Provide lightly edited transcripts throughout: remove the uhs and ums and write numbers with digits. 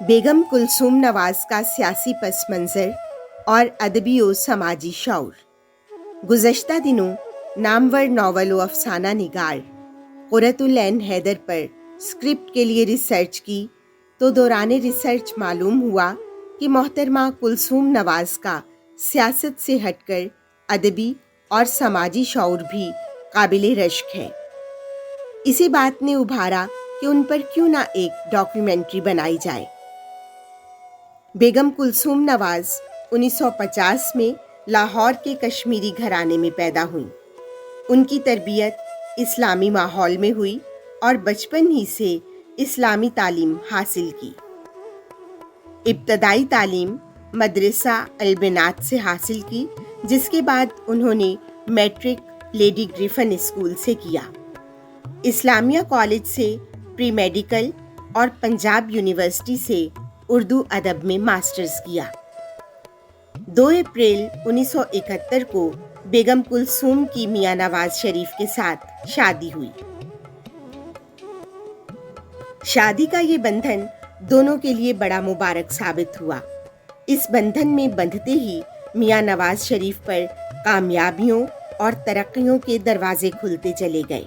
बेगम कुलसूम नवाज का सियासी पस मंज़र और अदबी व समाजी शऊर। गुज़श्ता दिनों नामवर नावल व अफसाना निगार क़ुर्रतुल ऐन हैदर पर स्क्रिप्ट के लिए रिसर्च की तो दौरान रिसर्च मालूम हुआ कि मोहतरमा कुलसूम नवाज का सियासत से हटकर अदबी और समाजी शऊर भी काबिल रश्क है। इसी बात ने उभारा कि उन पर क्यों ना एक डॉक्यूमेंट्री बनाई जाए। बेगम कुलसूम नवाज 1950 में लाहौर के कश्मीरी घराने में पैदा हुई। उनकी तरबियत इस्लामी माहौल में हुई और बचपन ही से इस्लामी तालीम हासिल की। इब्तदाई तालीम मदरसा अल-बनात से हासिल की, जिसके बाद उन्होंने मैट्रिक लेडी ग्रिफिन स्कूल से किया। इस्लामिया कॉलेज से प्री मेडिकल और पंजाब यूनिवर्सिटी से उर्दू अदब में मास्टर्स किया। 2 अप्रैल 1971 को बेगम कुलसूम की मियां नवाज शरीफ के साथ शादी हुई। शादी का ये बंधन दोनों के लिए बड़ा मुबारक साबित हुआ। इस बंधन में बंधते ही मियां नवाज शरीफ पर कामयाबियों और तरक्कियों के दरवाजे खुलते चले गए।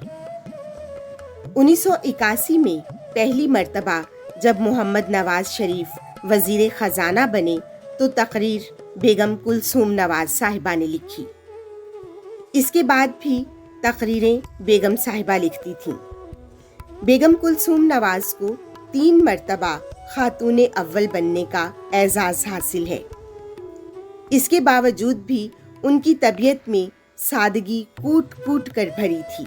1981 में पहली मर्तबा जब मोहम्मद नवाज शरीफ वज़ीर ख़जाना बने तो तकरीर बेगम कुलसूम नवाज साहिबा ने लिखी। इसके बाद भी तकरीरें बेगम साहिबा लिखती थीं। बेगम कुलसूम नवाज को 3 मर्तबा खातून अव्वल बनने का एजाज़ हासिल है। इसके बावजूद भी उनकी तबीयत में सादगी कूट कूट कर भरी थी।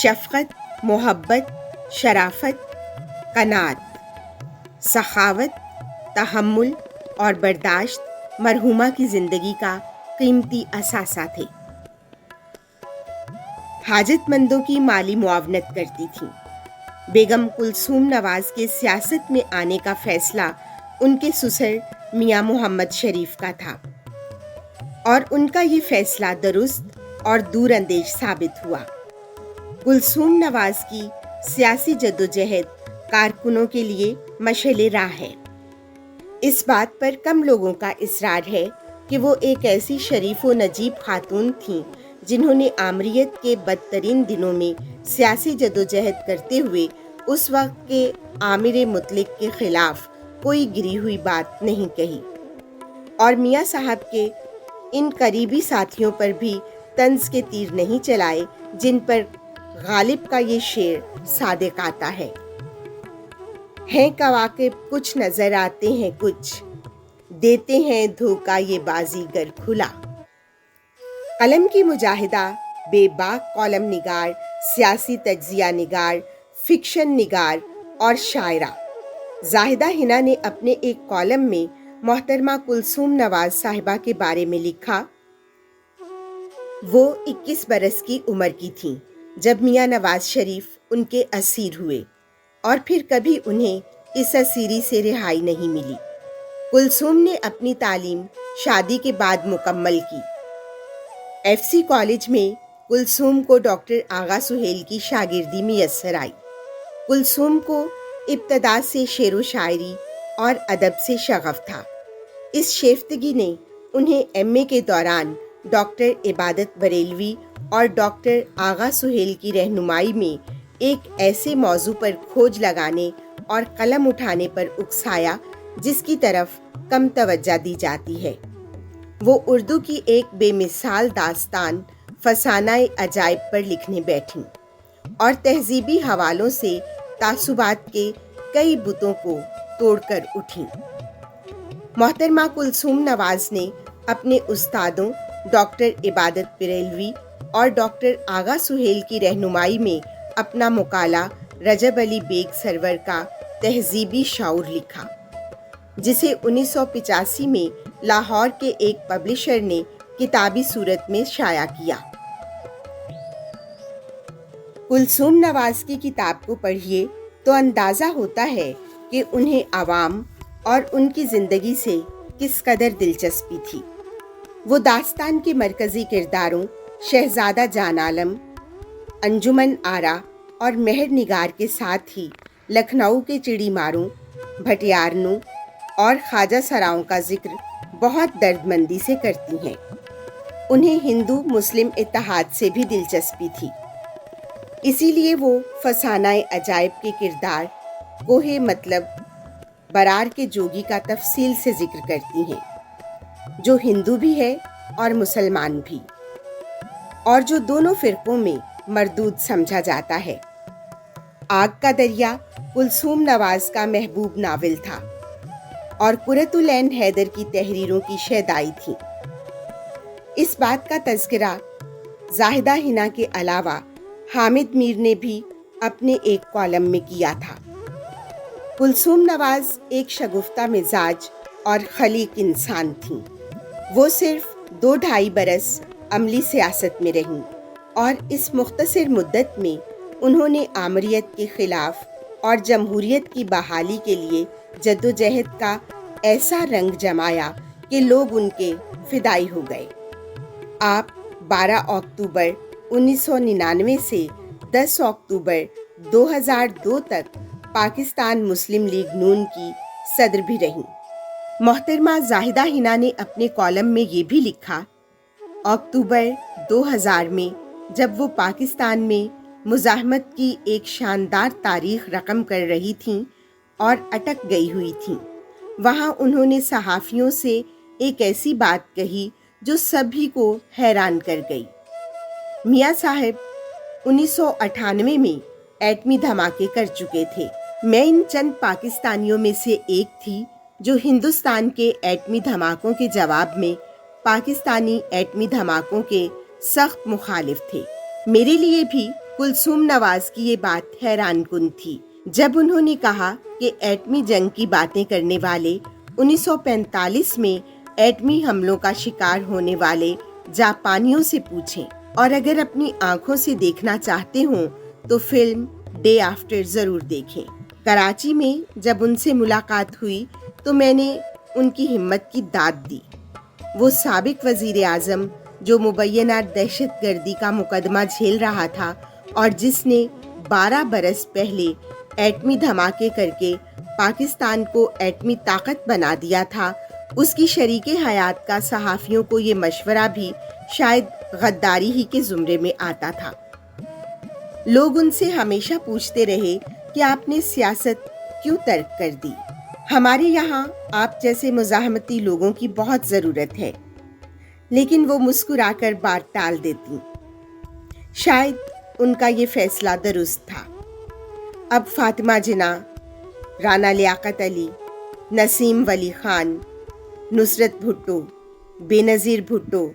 शफ़क़त, मोहब्बत, शराफत, कनात, सखावत, तहम्मुल और बर्दाश्त मरहूमा की ज़िंदगी का कीमती असासा थे। हाजतमंदों की माली मुआवनत करती थीं। बेगम कुलसूम नवाज के सियासत में आने का फैसला उनके ससुर मियां मोहम्मद शरीफ का था और उनका ये फैसला दुरुस्त और दूरअंदेश साबित हुआ। कुलसूम नवाज की सियासी जद्दोजहद कारकुनों के लिए मशअले राह है। इस बात पर कम लोगों का इसरार है कि वो एक ऐसी शरीफ व नजीब खातून थीं जिन्होंने आमरीत के बदतरीन दिनों में सियासी जद्दोजहद करते हुए उस वक्त के आमिर मुतलिक के खिलाफ कोई गिरी हुई बात नहीं कही और मियाँ साहब के इन करीबी साथियों पर भी तंज के तीर नहीं चलाए जिन पर गालिब का ये शेर सादिक आता है कवाकिब कुछ नजर आते हैं, कुछ देते हैं धोखा ये बाजीगर खुला। कलम की मुजाहिदा, बेबाक कॉलम निगार, सियासी तज्जिया निगार, फिक्शन निगार और शायरा जाहिदा हिना ने अपने एक कॉलम में मोहतरमा कुलसूम नवाज साहिबा के बारे में लिखा। वो 21 बरस की उम्र की थीं जब मियां नवाज शरीफ उनके असीर हुए और फिर कभी उन्हें इस असीरी से रिहाई नहीं मिली। कुलसूम ने अपनी तालीम शादी के बाद मुकम्मल की। FC कॉलेज में कुलसूम को डॉक्टर आगा सुहेल की शागिर्दी मैसर आई। कुलसूम को इब्तदा से शेर व शायरी और अदब से शगफ था। इस शेफ्तगी ने उन्हें MA के दौरान डॉक्टर इबादत बरेलवी और डॉक्टर आगा सुहेल की रहनुमाई में एक ऐसे मौजू पर खोज लगाने और कलम उठाने पर उकसाया जिसकी तरफ कम तवज्जो दी जाती है। वो उर्दू की एक बेमिसाल दास्तान फसाना-ए अजाइब पर लिखने बैठीं और तहजीबी हवालों से तासुबात के कई बुतों को तोड़कर उठीं। मोहतरमा कुलसूम नवाज ने अपने उस्तादों डॉक्टर इबादत बरेलवी और डॉक्टर आगा सुहेल की रहनुमाई में अपना मुकाला रजब अली बेग सरवर का तहजीबी शऊर लिखा, जिसे 1985 में लाहौर के एक पब्लिशर ने किताबी सूरत में शाया किया। कुलसूम नवाज की किताब को पढ़िए तो अंदाज़ा होता है कि उन्हें आवाम और उनकी ज़िंदगी से किस कदर दिलचस्पी थी। वो दास्तान के मरकज़ी किरदारों शहज़ादा जान आलम, अंजुमन आरा और मेहर निगार के साथ ही लखनऊ के चिड़ी मारू, भटियारनू और ख्वाजा सराओं का जिक्र बहुत दर्दमंदी से करती हैं। उन्हें हिंदू मुस्लिम इत्तेहाद से भी दिलचस्पी थी, इसीलिए वो फसानाए अजायब के किरदार कोहे मतलब बरार के जोगी का तफसील से जिक्र करती हैं, जो हिंदू भी है और मुसलमान भी, और जो दोनों फिरकों में मरदूद समझा जाता है। आग का दरिया कुलसूम नवाज का महबूब नावल था और कुरतुल ऐन हैदर की तहरीरों की शैदाई थी। इस बात का तज़किरा जाहिदा हिना के अलावा हामिद मीर ने भी अपने एक कॉलम में किया था। कुलसूम नवाज एक शगुफ्ता मिजाज और खलीक इंसान थीं। वो सिर्फ 2-2.5 बरस अमली सियासत में रहीं और इस मुख्तसर मुद्दत में उन्होंने आमरीत के ख़िलाफ़ और जमहूरियत की बहाली के लिए जद्दोजहद का ऐसा रंग जमाया कि लोग उनके फ़िदाई हो गए। आप 12 अक्टूबर 1999 से 10 अक्टूबर 2002 तक पाकिस्तान मुस्लिम लीग नून की सदर भी रहीं। मोहतरमा जाहिदा हिना ने अपने कॉलम में ये भी लिखा, अक्टूबर 2000 में जब वो पाकिस्तान में मुज़ाहमत की एक शानदार तारीख रकम कर रही थीं और अटक गई हुई थीं, वहाँ उन्होंने सहाफ़ियों से एक ऐसी बात कही जो सभी को हैरान कर गई। मियाँ साहब 1998 में एटमी धमाके कर चुके थे। मैं इन चंद पाकिस्तानियों में से एक थी जो हिंदुस्तान के एटमी धमाकों के जवाब में पाकिस्तानी एटमी धमाकों के सख्त मुखालिफ थे। मेरे लिए भी कुलसूम नवाज की ये बात हैरान कुन थी जब उन्होंने कहा कि एटमी जंग की बातें करने वाले 1945 में एटमी हमलों का शिकार होने वाले जापानियों से पूछें, और अगर अपनी आंखों से देखना चाहते हों तो फिल्म डे आफ्टर ज़रूर देखें। कराची में जब उनसे मुलाकात हुई तो मैंने उनकी हिम्मत की दाद दी। वो साबिक वज़ीर आज़म जो मुबैना दहशतगर्दी का मुकदमा झेल रहा था और जिसने 12 बरस पहले एटमी धमाके करके पाकिस्तान को एटमी ताकत बना दिया था, उसकी शरीके हयात का सहाफ़ियों को ये मशवरा भी शायद गद्दारी ही के ज़ुमरे में आता था। लोग उनसे हमेशा पूछते रहे कि आपने सियासत क्यों तर्क कर दी। हमारे यहाँ आप जैसे मुज़ाहमती लोगों की बहुत ज़रूरत है। लेकिन वो मुस्कुराकर बात टाल देती। शायद उनका ये फैसला दुरुस्त था। अब फातिमा जिन्ना, राना लियाकत अली, नसीम वली खान, नुसरत भुट्टो, बेनज़ीर भुट्टो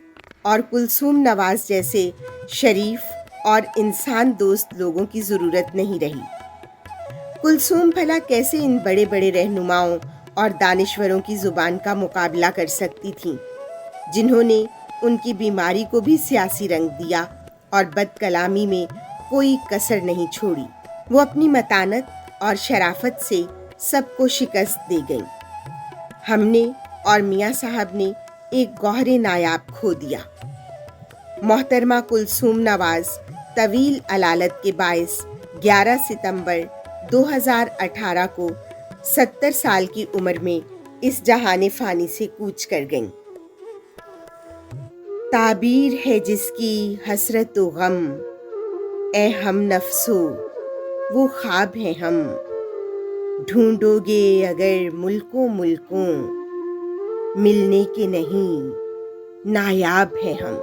और कुलसूम नवाज जैसे शरीफ और इंसान दोस्त लोगों की ज़रूरत नहीं रही। कुलसूम भला कैसे इन बड़े बड़े रहनुमाओं और दानिश्वरों की ज़ुबान का मुकाबला कर सकती थीं, जिन्होंने उनकी बीमारी को भी सियासी रंग दिया और बदकलामी में कोई कसर नहीं छोड़ी। वो अपनी मतानत और शराफत से सबको शिकस्त दे गईं। हमने और मियाँ साहब ने एक गौहरे नायाब खो दिया। मोहतरमा कुलसूम नवाज तवील अलालत के बायस 11 सितंबर 2018 को 70 साल की उम्र में इस जहाने फ़ानी से कूच कर गईं। ताबीर है जिसकी हसरत व गम, ए हम नफ्सो वो ख्वाब हैं हम, ढूंढोगे अगर मुल्कों मुल्कों, मिलने के नहीं नायाब हैं हम।